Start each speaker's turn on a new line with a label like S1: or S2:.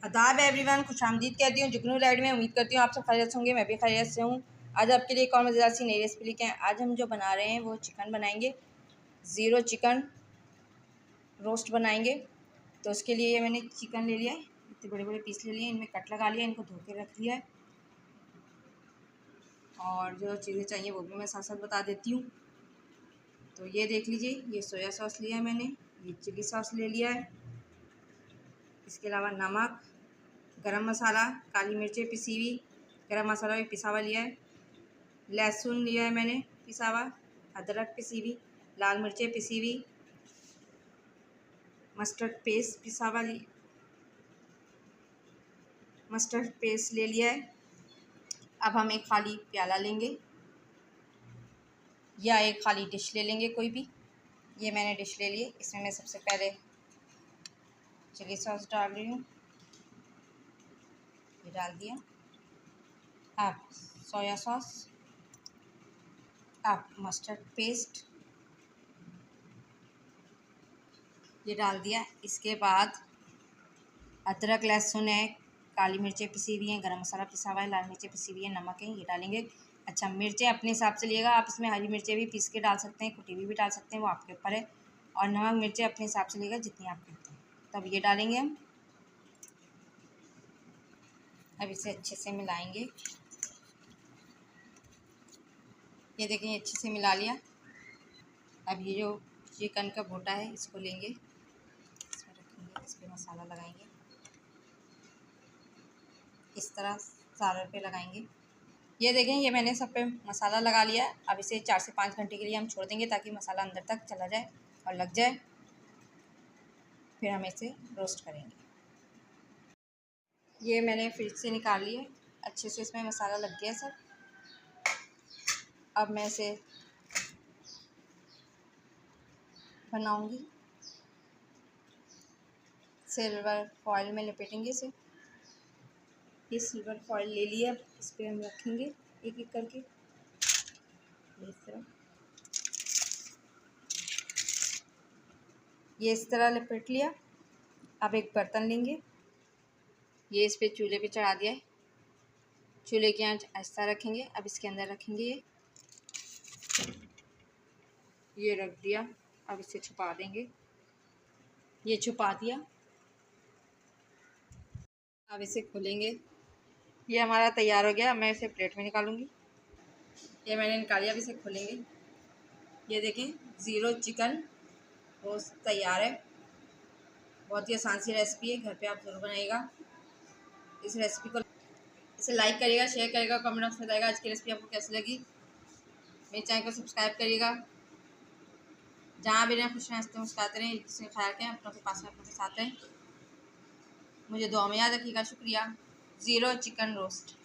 S1: आदाब एवरीवन, खुशामदीद कहती हूँ जुगनू लाइट में। उम्मीद करती हूँ आप सब खैरियत से होंगे, मैं भी खैरियत से हूँ। आज आपके लिए एक और मज़ेदार सी नई रेसिपी लेके आए। आज हम जो बना रहे हैं वो चिकन बनाएंगे, ज़ीरो चिकन रोस्ट बनाएंगे। तो उसके लिए मैंने चिकन ले लिया है, इतने बड़े बड़े पीस ले लिए, इनमें कट लगा लिया, इनको धो के रख लिया है। और जो चीज़ें चाहिए वो भी मैं साथ साथ बता देती हूँ। तो ये देख लीजिए, ये सोया सॉस लिया है मैंने, ये चिली सॉस ले लिया है, इसके अलावा नमक, गरम मसाला, काली मिर्चें पिसी हुई, गरम मसाला भी पिसा हुआ लिया है, लहसुन लिया है मैंने पिसा हुआ, अदरक पिसी हुई, लाल मिर्चें पिसी हुई, मस्टर्ड पेस्ट ले लिया है। अब हम एक खाली प्याला लेंगे या एक खाली डिश ले लेंगे कोई भी। ये मैंने डिश ले ली, इसमें मैं सबसे पहले चिली सॉस डाल रही हूँ, ये डाल दिया। अब सोया सॉस, अब मस्टर्ड पेस्ट ये डाल दिया। इसके बाद अदरक लहसुन है, काली मिर्चें पिसी हुई हैं, गरम मसाला पिसा हुआ है, लाल मिर्चें पिसी हुई है, नमक है, ये डालेंगे। अच्छा, मिर्चें अपने हिसाब से लिएगा, आप इसमें हरी मिर्चें भी पीस के डाल सकते हैं, कुटी हुई भी डाल सकते हैं, वो आपके ऊपर है। और नमक मिर्चें अपने हिसाब से लिएगा जितनी आप करते हैं। तब ये डालेंगे हम। अब इसे अच्छे से मिलाएंगे। ये देखें, अच्छे से मिला लिया। अब ये जो चिकन का बोटा है इसको लेंगे, इसमें रखेंगे, इस पर मसाला लगाएंगे, इस तरह सारे पे लगाएंगे। ये देखें, ये मैंने सब पे मसाला लगा लिया। अब इसे 4 से 5 घंटे के लिए हम छोड़ देंगे ताकि मसाला अंदर तक चला जाए और लग जाए। फिर हम इसे रोस्ट करेंगे। ये मैंने फ्रिज से निकाल लिए, अच्छे से इसमें मसाला लग गया सब। अब मैं इसे बनाऊंगी, सिल्वर फॉइल में लपेटेंगे इसे। ये सिल्वर फॉइल ले लिया, इस पर हम रखेंगे एक एक करके, इस तरह। ये इस तरह लपेट लिया। अब एक बर्तन लेंगे, ये इस पे चूल्हे पे चढ़ा दिया है, चूल्हे की आंच ऐसा रखेंगे। अब इसके अंदर रखेंगे, ये रख दिया। अब इसे छुपा देंगे, ये छुपा दिया। अब इसे खोलेंगे, ये हमारा तैयार हो गया। मैं इसे प्लेट में निकालूंगी। ये मैंने निकाली, अब इसे खोलेंगे। ये देखें, ज़ीरो चिकन रोस्ट तैयार है। बहुत ही आसान सी रेसिपी है, घर पे आप ज़रूर बनाइएगा। इस रेसिपी को इसे लाइक करिएगा, शेयर करिएगा, कमेंट बॉक्स में बताइएगा आज की रेसिपी आपको कैसी लगी। मेरे चैनल को सब्सक्राइब करिएगा। जहाँ भी रहें खुश रहें, हंसते मुस्कुराते रहें, एक दूसरे का ख्याल करें, अपनों के पास में अपनों के साथ रहें। मुझे दुआ में याद रखिएगा। शुक्रिया। Zero chicken roast.